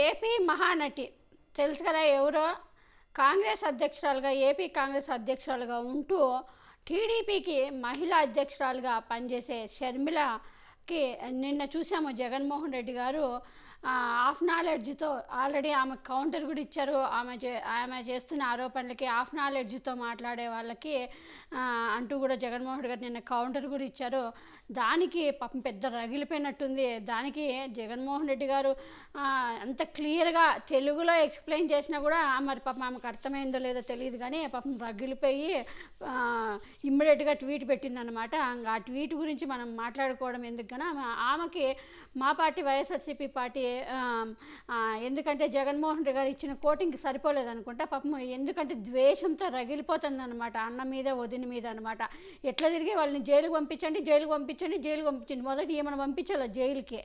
AP Mahanati తెలుసు కదా ఎవరో. కాంగ్రెస్ అధ్యక్షురాలుగా, ఏపీ కాంగ్రెస్ అధ్యక్షురాలుగా ఉంటూ టీడీపీకి మహిళా అధ్యక్షురాలుగా పనిచేసే షర్మిలకి నిన్న చూసాము జగన్మోహన్ రెడ్డి గారు హాఫ్ నాలెడ్జ్తో ఆల్రెడీ ఆమె కౌంటర్ కూడా ఇచ్చారు. ఆమె చేస్తున్న ఆరోపణలకి హాఫ్ నాలెడ్జ్తో మాట్లాడే వాళ్ళకి అంటూ కూడా జగన్మోహన్ రెడ్డి గారు నిన్న కౌంటర్ కూడా ఇచ్చారు. దానికి పాపం పెద్ద రగిలిపోయినట్టుంది. దానికి జగన్మోహన్ రెడ్డి గారు అంత క్లియర్గా తెలుగులో ఎక్స్ప్లెయిన్ చేసినా కూడా మరి పాపం ఆమెకు అర్థమైందో లేదో తెలియదు, కానీ పాపం రగిలిపోయి ఇమ్మీడియట్గా ట్వీట్ పెట్టిందనమాట. ఆ ట్వీట్ గురించి మనం మాట్లాడుకోవడం ఎందుకు, కానీ ఆమెకి మా పార్టీ వైఎస్ఆర్సీపీ పార్టీ ఎందుకంటే జగన్మోహన్ రెడ్డి గారు ఇచ్చిన కోటింగ్కి సరిపోలేదనుకుంటా పాపం. ఎందుకంటే ద్వేషంతో రగిలిపోతుంది అనమాట, అన్న మీద వదిన మీద అనమాట. ఎట్లా తిరిగి వాళ్ళని జైలుకి పంపించండి, జైలుకి పంపించండి. మొదటి ఈమెను పంపించాలి జైలుకి.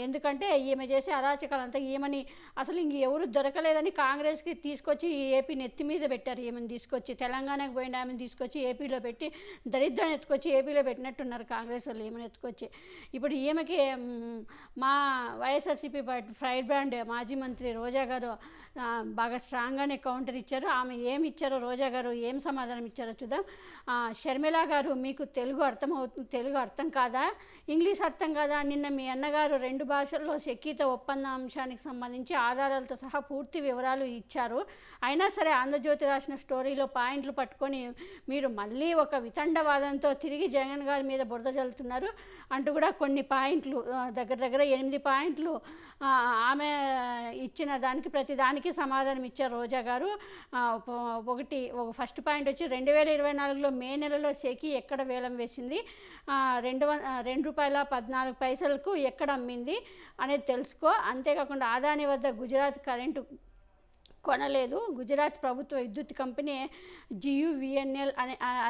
ఎందుకంటే ఈమె చేసే అరాచకాలంతా ఈమెని అసలు ఇంక ఎవరు దొరకలేదని కాంగ్రెస్కి తీసుకొచ్చి ఏపీ నెత్తి మీద పెట్టారు. ఈమెను తీసుకొచ్చి తెలంగాణకు పోయిన ఆమెను తీసుకొచ్చి ఏపీలో పెట్టి దరిద్రాన్ని ఎత్తుకొచ్చి ఏపీలో పెట్టినట్టున్నారు కాంగ్రెస్ వాళ్ళు ఈమెను ఎత్తుకొచ్చి. ఇప్పుడు ఈమెకి మా వైఎస్ఆర్సీపీ పార్టీ ఫ్రైడ్ బ్రాండ్ మాజీ మంత్రి రోజా గారు బాగా స్ట్రాంగ్గానే కౌంటర్ ఇచ్చారు. ఆమె ఏమి ఇచ్చారో, రోజా గారు ఏం సమాధానం ఇచ్చారో చూద్దాం. షర్మిల గారు, మీకు తెలుగు అర్థం కాదా, ఇంగ్లీష్ అర్థం కాదా? నిన్న మీ అన్నగారు 2 భాషల్లో సెకీతో ఒప్పంద అంశానికి సంబంధించి ఆధారాలతో సహా పూర్తి వివరాలు ఇచ్చారు. అయినా సరే ఆంధ్రజ్యోతి రాసిన స్టోరీలో పాయింట్లు పట్టుకొని మీరు మళ్ళీ ఒక వితండవాదంతో తిరిగి జగన్ గారి మీద బురద జల్లుతున్నారు అంటూ కూడా కొన్ని పాయింట్లు, దగ్గర 8 పాయింట్లు ఆమె ఇచ్చిన దానికి ప్రతి దానికి సమాధానం ఇచ్చారు రోజా గారు. ఒక ఫస్ట్ పాయింట్ వచ్చి 2024లో మే నెలలో సెకీ ఎక్కడ వేలం వేసింది, ₹2.14 ఎక్కడ అమ్మింది అనేది తెలుసుకో. అంతేకాకుండా అదాని వద్ద గుజరాత్ కరెంటు కొనలేదు. గుజరాత్ ప్రభుత్వ విద్యుత్ కంపెనీ GUVNL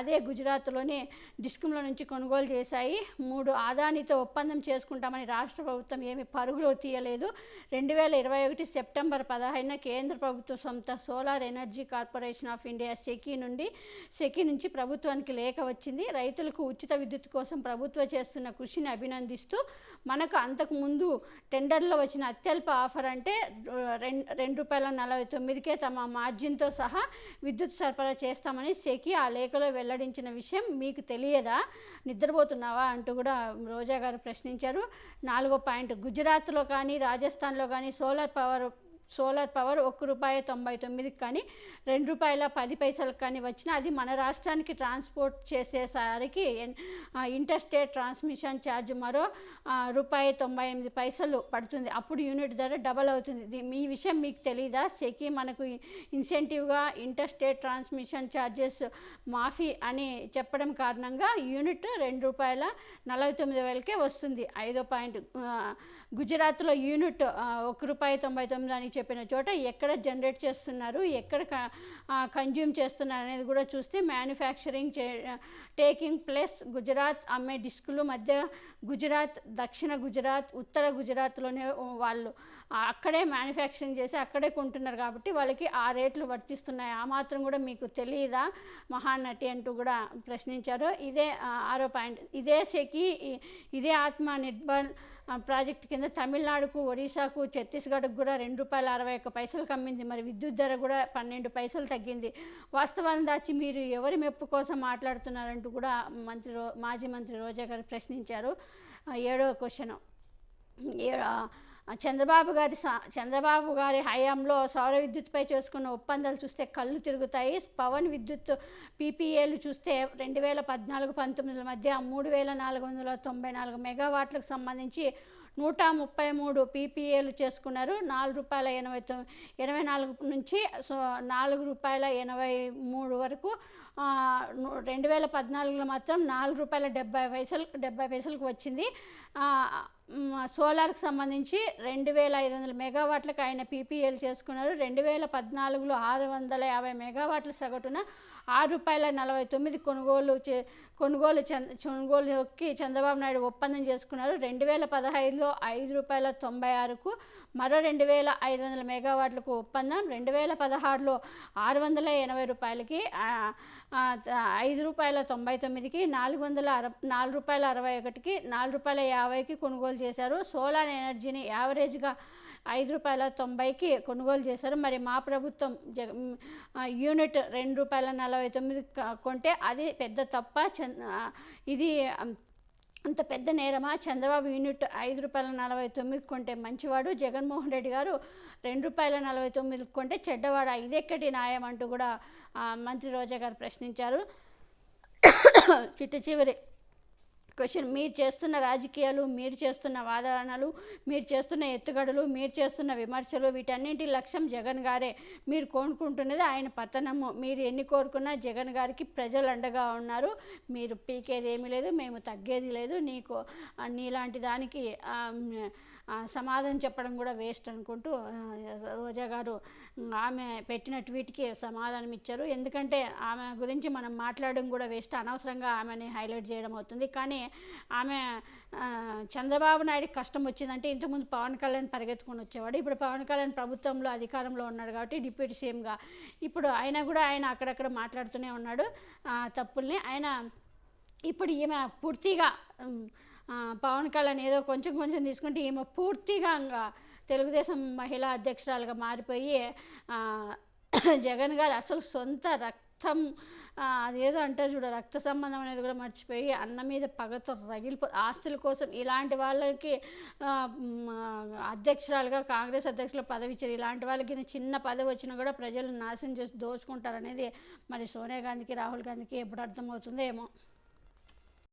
అదే గుజరాత్లోని డిస్కంల నుంచి కొనుగోలు చేశాయి. 3 అదానితో ఒప్పందం చేసుకుంటామని రాష్ట్ర ప్రభుత్వం ఏమి పరుగులు తీయలేదు. 2021 సెప్టెంబర్ 15న కేంద్ర ప్రభుత్వ సంస్థ solar energy corporation of India SECI నుంచి ప్రభుత్వానికి లేఖ వచ్చింది. రైతులకు ఉచిత విద్యుత్ కోసం ప్రభుత్వం చేస్తున్న కృషిని అభినందిస్తూ మనకు అంతకు ముందు టెండర్లో వచ్చిన అత్యల్ప ఆఫర్ అంటే ₹2.49కే తమ మార్జిన్తో సహా విద్యుత్ సరఫరా చేస్తామని సెకీ ఆ లేఖలో వెల్లడించిన విషయం మీకు తెలియదా, నిద్రపోతున్నావా అంటూ కూడా రోజా గారు ప్రశ్నించారు. 4వ పాయింట్, గుజరాత్లో కానీ రాజస్థాన్లో కానీ సోలార్ పవర్ ₹1.99 కానీ ₹2.10 కానీ వచ్చినా అది మన రాష్ట్రానికి ట్రాన్స్పోర్ట్ చేసేసరికి ఇంటర్ స్టేట్ ట్రాన్స్మిషన్ ఛార్జ్ మరో ₹1.98 పడుతుంది. అప్పుడు యూనిట్ ధర డబల్ అవుతుంది. ఈ విషయం మీకు తెలీదా? సెకీ మనకు ఇన్సెంటివ్గా ఇంటర్ స్టేట్ ట్రాన్స్మిషన్ ఛార్జెస్ మాఫీ అని చెప్పడం కారణంగా యూనిట్ ₹2.49కే వస్తుంది. 5వ పాయింట్, గుజరాత్లో యూనిట్ ₹1.99 అని చెప్పిన చోట ఎక్కడ జనరేట్ చేస్తున్నారు, ఎక్కడ కన్జ్యూమ్ చేస్తున్నారు అనేది కూడా చూస్తే మ్యానుఫ్యాక్చరింగ్ టేకింగ్ ప్లేస్ గుజరాత్ అమ్మే డిస్కులు మధ్య గుజరాత్, దక్షిణ గుజరాత్, ఉత్తర గుజరాత్లోనే వాళ్ళు అక్కడే మ్యానుఫ్యాక్చరింగ్ చేసి అక్కడే కొంటున్నారు కాబట్టి వాళ్ళకి ఆ రేట్లు వర్తిస్తున్నాయి. ఆ మాత్రం కూడా మీకు తెలియదా మహానటి అంటూ కూడా ప్రశ్నించారు. ఇదే 6వ పాయింట్, ఇదే సెకీ ఇదే ఆత్మ నిర్భర్ ప్రాజెక్టు కింద తమిళనాడుకు, ఒడిశాకు, ఛత్తీస్గఢ్కు కూడా ₹2.61 అమ్మింది. మరి విద్యుత్ ధర కూడా 12 పైసలు తగ్గింది. వాస్తవాలను దాచి మీరు ఎవరి మెప్పు కోసం మాట్లాడుతున్నారంటూ కూడా మాజీ మంత్రి రోజా గారు ప్రశ్నించారు. 7వ క్వశ్చన్, చంద్రబాబు గారి హయాంలో సౌర విద్యుత్పై చేసుకున్న ఒప్పందాలు చూస్తే కళ్ళు తిరుగుతాయి. పవన్ విద్యుత్ PPAలు చూస్తే 2014-19 మధ్య 3,494 మెగావాట్లకు సంబంధించి 133 PPAలు చేసుకున్నారు. ₹4.84 నుంచి ₹4.83 వరకు. 2014లో మాత్రం ₹4.70 వచ్చింది. సోలార్కి సంబంధించి 2,500 మెగావాట్లకు ఆయన PPAలు చేసుకున్నారు. 2014లో 650 మెగావాట్ల సగటున ₹6.49 కొనుగోలుకి చంద్రబాబు నాయుడు ఒప్పందం చేసుకున్నారు. 2015లో ₹5.96కు మరో 2,500 మెగావాట్లకు ఒప్పందం. 2016లో ₹680కి, ₹5.99కి, ₹4.61కి, ₹4.50కి కొనుగోలు చేశారు. సోలార్ ఎనర్జీని యావరేజ్గా రూ. 5.90కి కొనుగోలు చేశారు. మరి మా ప్రభుత్వం యూనిట్ రూ. 2.49 కొంటే అది పెద్ద తప్ప? ఇది అంత పెద్ద నేరమా? చంద్రబాబు యూనిట్ రూ. 5.49 కొంటే మంచివాడు, జగన్మోహన్ రెడ్డి గారు రూ. 2.49 కొంటే చెడ్డవాడా? ఇదెక్కటి న్యాయం అంటూ కూడా మంత్రి రోజా గారు ప్రశ్నించారు. చిట్ట చివరి క్వశ్చన్, మీరు చేస్తున్న రాజకీయాలు, మీరు చేస్తున్న వాదనలు, మీరు చేస్తున్న ఎత్తుగడలు, మీరు చేస్తున్న విమర్శలు, వీటన్నింటి లక్ష్యం జగన్ గారే. మీరు కోరుకుంటున్నది ఆయన పతనము. మీరు ఎన్ని కోరుకున్నా జగన్ గారికి ప్రజలు అండగా ఉన్నారు. మీరు పీకేది ఏమీ లేదు, మేము తగ్గేది లేదు. నీలాంటి దానికి సమాధానం చెప్పడం కూడా వేస్ట్ అనుకుంటూ రోజా గారు ఆమె పెట్టిన ట్వీట్కి సమాధానం ఇచ్చారు. ఎందుకంటే ఆమె గురించి మనం మాట్లాడడం కూడా వేస్ట్, అనవసరంగా ఆమెని హైలైట్ చేయడం అవుతుంది. కానీ ఆమె చంద్రబాబు నాయుడికి కష్టం వచ్చిందంటే ఇంతకుముందు పవన్ కళ్యాణ్ పరిగెత్తుకొని వచ్చేవాడు. ఇప్పుడు పవన్ కళ్యాణ్ ప్రభుత్వంలో అధికారంలో ఉన్నాడు కాబట్టి డిప్యూటీ సీఎంగా ఇప్పుడు ఆయన అక్కడక్కడ మాట్లాడుతూనే ఉన్నాడు తప్పుల్ని. ఆయన ఇప్పుడు ఈమె పూర్తిగా పవన్ కళ్యాణ్ ఏదో కొంచెం కొంచెం తీసుకుంటే ఈమె పూర్తిగా తెలుగుదేశం మహిళా అధ్యక్షురాలుగా మారిపోయి జగన్ గారు అసలు సొంత రక్తం అదేదో అంటారు చూడ, రక్త సంబంధం అనేది కూడా మర్చిపోయి అన్న మీద పగతో ఆస్తుల కోసం ఇలాంటి వాళ్ళకి అధ్యక్షురాలుగా కాంగ్రెస్ అధ్యక్షుల పదవి ఇచ్చారు. ఇలాంటి వాళ్ళకి చిన్న పదవి వచ్చినా కూడా ప్రజలు నాశనం చేసి దోచుకుంటారనేది మరి సోనియా గాంధీకి, రాహుల్ గాంధీకి ఎప్పుడు అర్థమవుతుందో ఏమో.